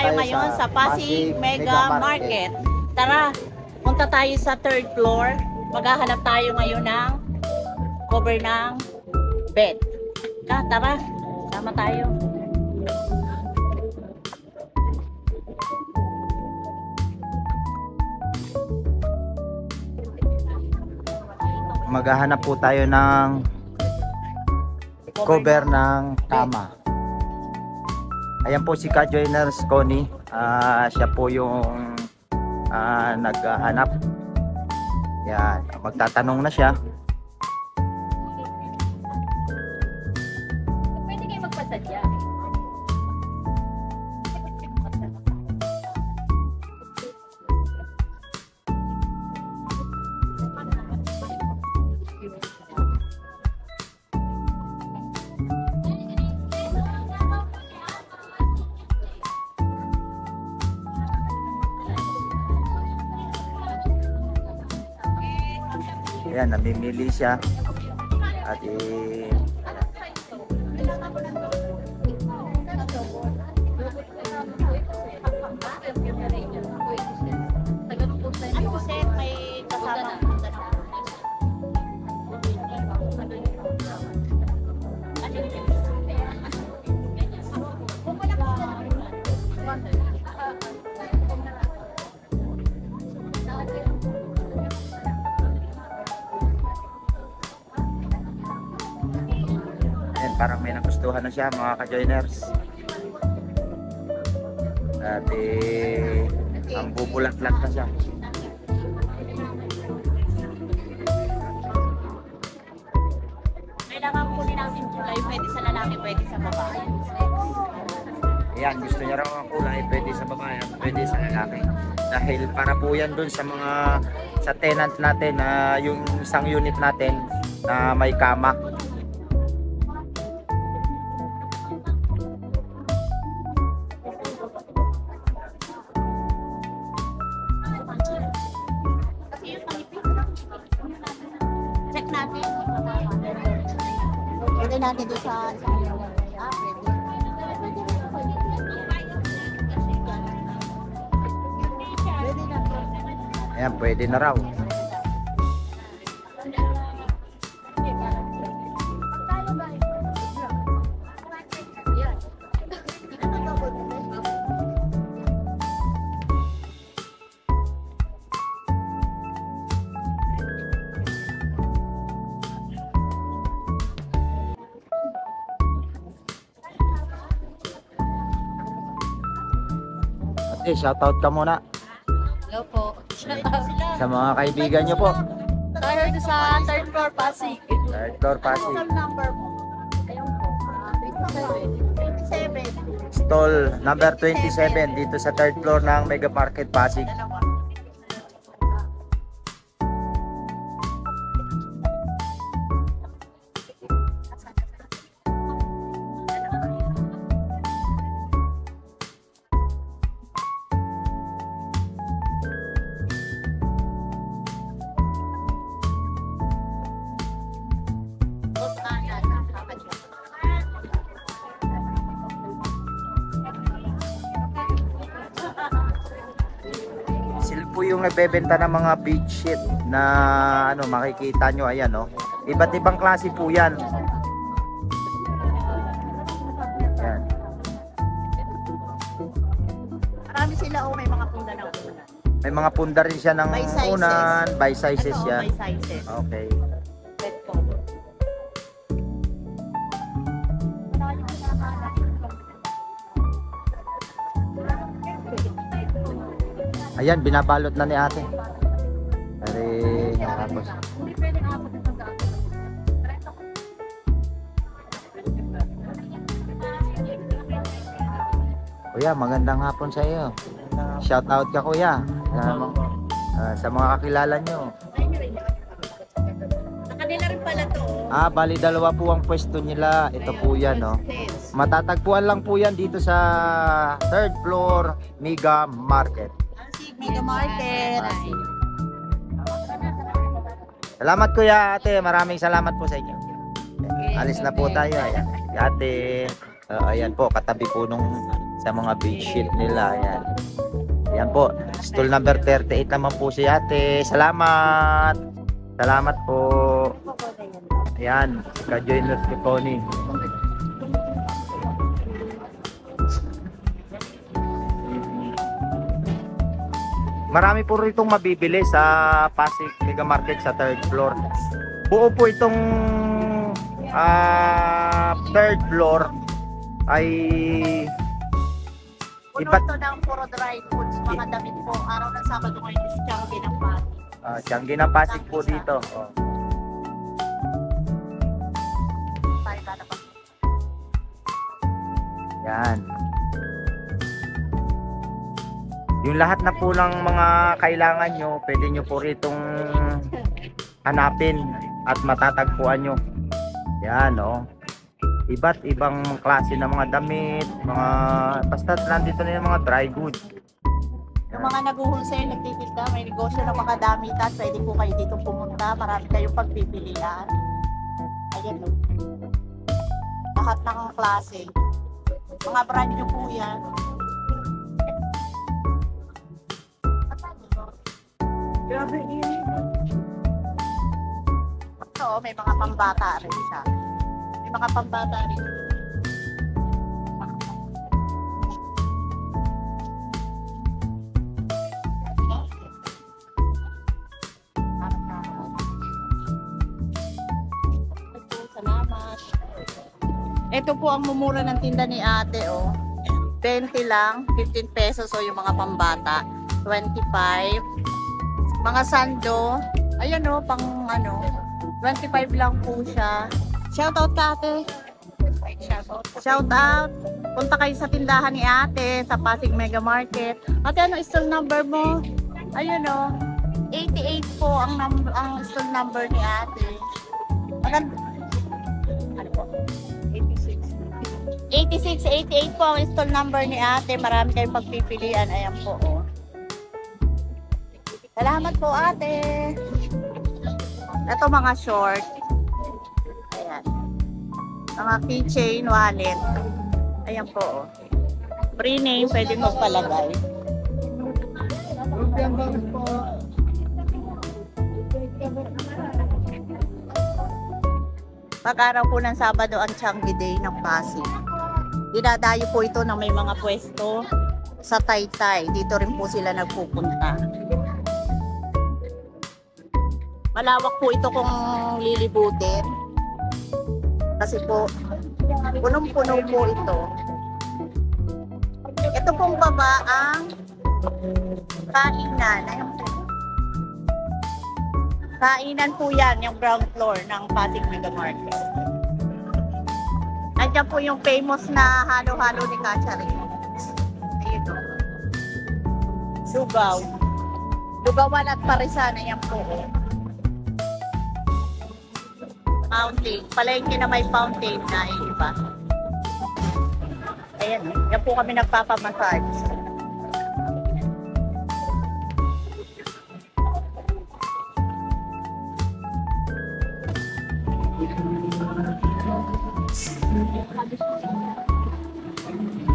tayo ngayon sa Pasig Mega Market. Tara, punta tayo sa third floor. Maghahanap tayo ngayon ng cover ng bed. Tara, sama tayo. Maghahanap po tayo ng cover ng kama. Ayan po si Ka-Joiners Connie. Siya po yung naghahanap. Yan, magtatanong na siya. Pwede kayo magpasadya. Ayan, namimili siya. At Ano set may kasama? ayan, parang may nagustuhan na siya mga Ka-Joiners. At ang bubulat-lat na siya. Kailangan kunin natin kulay. Pwede sa lalaki, pwede sa babae. Ayan, gusto niya raw ang kulay, pwede sa babae, pwede sa lalaki. Dahil para po yan dun sa mga sa tenant natin na yung isang unit natin na may kama. Check natin. Pwede natin doon sa Ayan, pwede na raw. Ate, shoutout ka muna Hello po. sa mga kaibigan nyo po. Tayo sa third floor Pasig. Third floor Pasig. Ano number mo? Ayun po. 27. 27. Stall number 27 dito sa third floor ng Mega Market Pasig. Dalawa. Sila po yung nagbebenta ng mga bedsheet na ano makikita nyo, ayan no. Iba't ibang klase po yan. Ayan. Marami sila may mga punda na unan. May mga punda rin siya ng By sizes. unan, by sizes Ito, yan. by sizes. Okay. Bed cover. Ayan, binabalot na ni ate. Tapos Hindi pwede ako dito sa kuya, magandang hapon sa iyo. Shout out ka kuya. Sa mga kakilala nyo. Sa kanila rin pala to. Bali dalawa po ang pwesto nila. Ito po yan, no. Matatagpuan lang po yan dito sa third floor Mega Market. Pasig Mega Market. Salamat kuya, ate. Maraming salamat po sa inyo. Alis na po tayo. Ayan. Ate, ayan po, katabi po nung sa mga bedsheet nila. Ayan. Ayan po. Stall number 38 naman po si ate. Salamat. Salamat po. Ayan. Ka-join us ni Connie. Marami po ritong mabibili sa Pasig Mega Market sa third floor. Buo po itong third floor ay Puno iba't ito ng puro dry foods, mga damit po. Araw ng Sabado ngayon is Tiangge ng Pasig. Tiangge ng Pasig po dito. Oh. Tayo lalabas. Yan. Yung lahat na po ng mga kailangan nyo, pwede nyo po ritong hanapin at matatagpuan nyo. Yan, oh. Iba't ibang klase ng mga damit, mga basta nandito na yung mga dry goods. Yung mga nag-wholesale, nagtitinda, may negosyo ng mga damitan, pwede po kayo dito pumunta. Marami kayong pagpipilian. Ayan, no. Lahat ng klase. Mga brand nyo po yan. Grabe yun. Oo, may mga pambata rin siya. May mga pambata rin. Salamat. Ito po ang mumura ng tinda ni ate, oh. 20 lang, 15 pesos o yung mga pambata. 25. Mga sando, ayan o, pang ano, 25 lang po siya. Shoutout ka ate. Shoutout. Punta kayo sa tindahan ni ate, sa Pasig Mega Market. Ate, ano stall number mo? Ayun o, 88 po ang stall number ni ate. Maganda. Ano po? 86, 88 po ang stall number ni ate. Marami kayong pagpipilian. Ayan po, oh. Salamat po, ate. Ito mga short. Ayan. Mga keychain, wallet. Ayan po, oh. Free name, pwede magpalagay. Pag-araw po ng Sabado ang Tiangge Day ng Pasig. Dinadayo po ito ng may mga pwesto sa Taytay. Dito rin po sila nagpupunta. Malawak po ito kung lilibutin. Kasi po, punong-puno po ito. Ito pong baba ang kainan. Ayun po. Kainan po yan, yung ground floor ng Pasig Mega Market. Nandiyan po yung famous na halo-halo ni Katcharin. Ayun o. Lugaw. Lugawan at parisan, ayan po. Fountain. Palengke na may fountain na iba. Ayan, yan po kami nagpapamassage.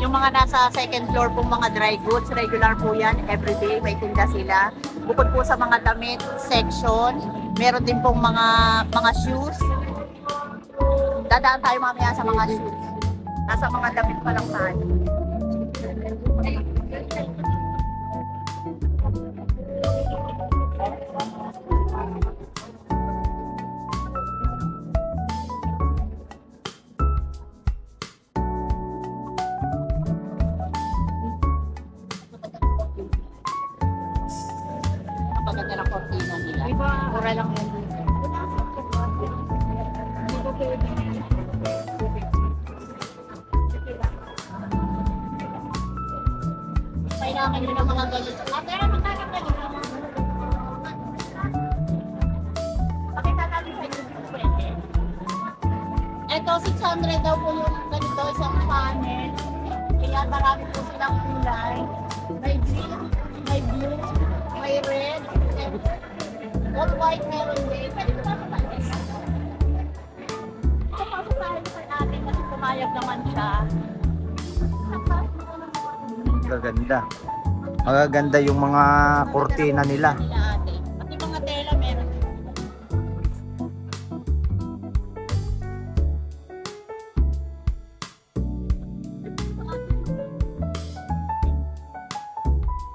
Yung mga nasa second floor pong mga dry goods, regular po yan, everyday may tinda sila. Bukod po sa mga damit section, meron din pong mga shoes. Dadaan tayo mamaya sa mga shoes. Nasa mga damit pa lang tayo. Napaganda ng kortina nila. Mura lang yan. Kailangan nyo ng mga ganito. Pero magkano ganito? Pakita namin sa inyo pwede. Ito, 600 daw po yung ganito, isang panel. Kaya marami po silang kulay. May green, may blue, may red, all white meron din. Pwede ko pa sa ito pasok tayo sa natin kasi pumayag naman siya. magaganda. Magaganda yung mga kurtina nila. Ate. Pati mga tela meron.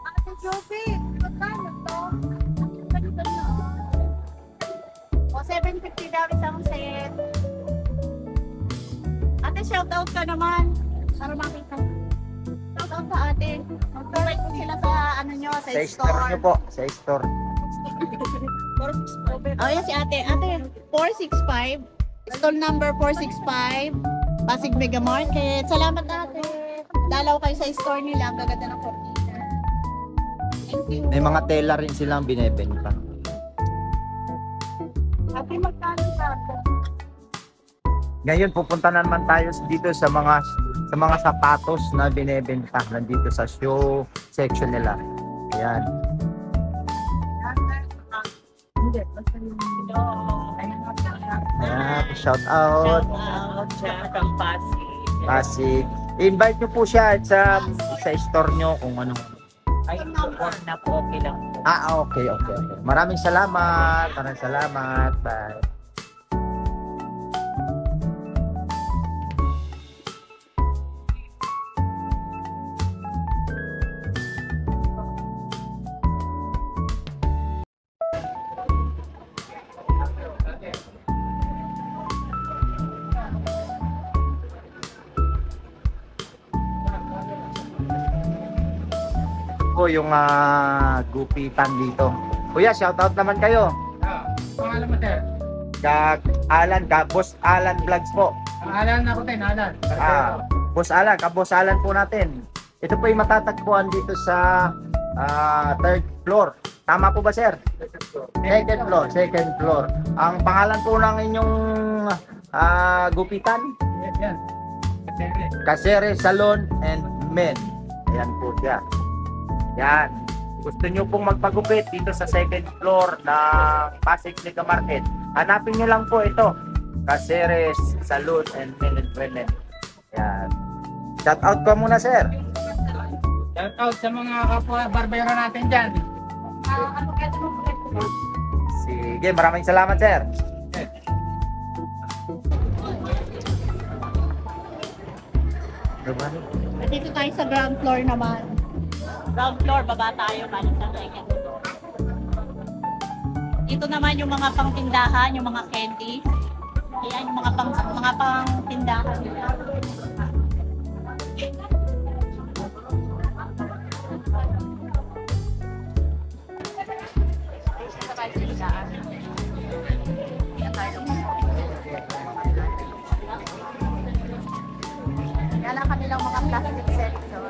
Ate Joby, magkano to? Ganito na. O, 750 daw isang set. Ate, shoutout ka naman. Para makita. Shoutout ka ate. Mag-provide ko sila sa ano nyo, sa Sa store nyo po. Sa store. Oh, yan si ate. Ate, 465. Stall number 465. Pasig Mega Market. Salamat ate. Dalaw kayo sa store nila. Ang gaganda ng cortina. Thank you. May mga tela rin silang binebenta. Ate, magkano sa Ngayon pupunta na naman tayo dito sa mga sapatos na binebenta nandito sa shoe section nila. Ayan. Ayan, shout out. Shoutout siya from Pasig. Pasig. Invite nyo po siya sa store nyo kung ano. Ay, na po. Okay lang. Okay. Maraming salamat. Maraming salamat. Bye. Po yung gupitan dito. Kuya, shoutout naman kayo. Pangalan mo, sir? Boss Alan Vlogs po. Pangalan ako, Ten. Alan. Boss Alan po natin. Ito po yung matatagpuan dito sa third floor. Tama po ba, sir? Second floor. Ang pangalan po ng inyong gupitan? Yan. Kasere Salon and Men. Ayan po siya. Yan. Gusto nyo pong magpagupit dito sa second floor ng Pasig Mega Market. Hanapin nyo lang po ito. Caceres Salon and Men and Women. Yan. Shout out ko muna, sir. Shout out sa mga kapwa barbero natin dyan. Sige, maraming salamat, sir. Dito tayo sa ground floor naman. Ground floor, baba tayo paano sa second floor. Dito naman yung mga pangtindahan, yung mga candy. Ayan, yung mga pangtindahan. Yan lang kanilang mga plastic section.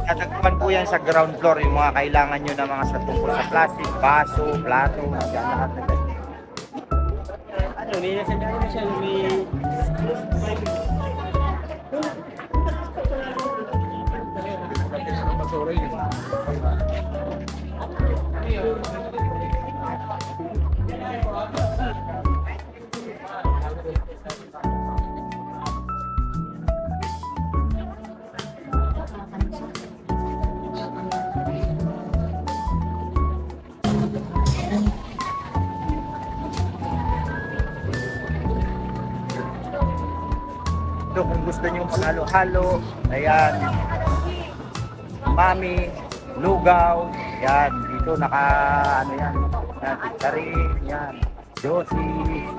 Natagpuan po yan sa ground floor yung mga kailangan nyo na mga sa tungkol sa plastic, baso, plato, yan lahat na ganyan. Ano, may nasandahan mo siya, may... So, kung gusto nyo maghalo-halo, ayan, mami, lugaw, yan, dito ano yan, Karin, yan, Josie.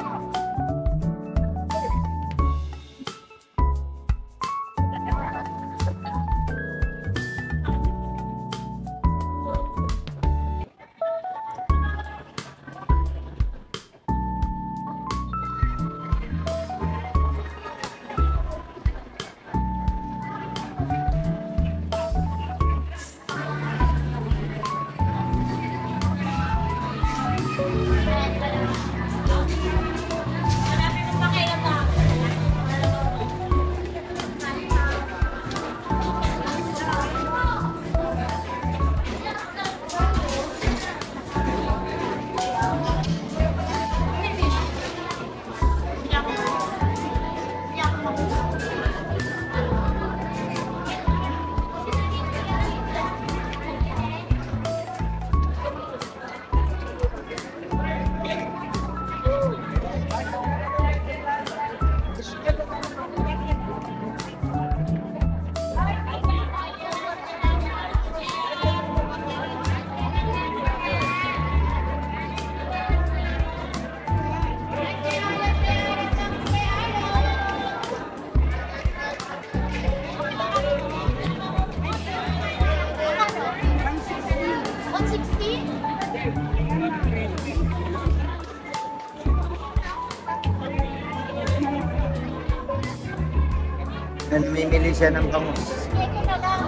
siya ng bangus. Ito na lang.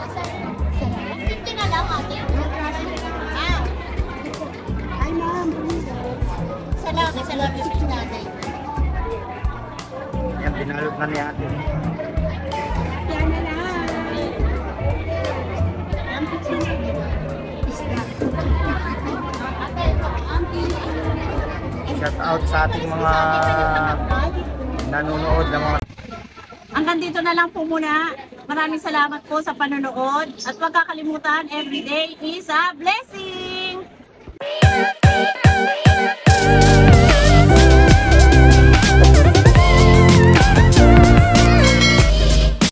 50 na lang, ate. Ah. Ay, ma'am. Salamat, salamat sa natin. Yan, binalot na ni ate. Yan na lang. Ang picture na isda. Ate, Shout out sa ating mga nanonood ng mga Hanggang dito na lang po muna. Maraming salamat po sa panonood. At huwag kakalimutan, everyday is a blessing!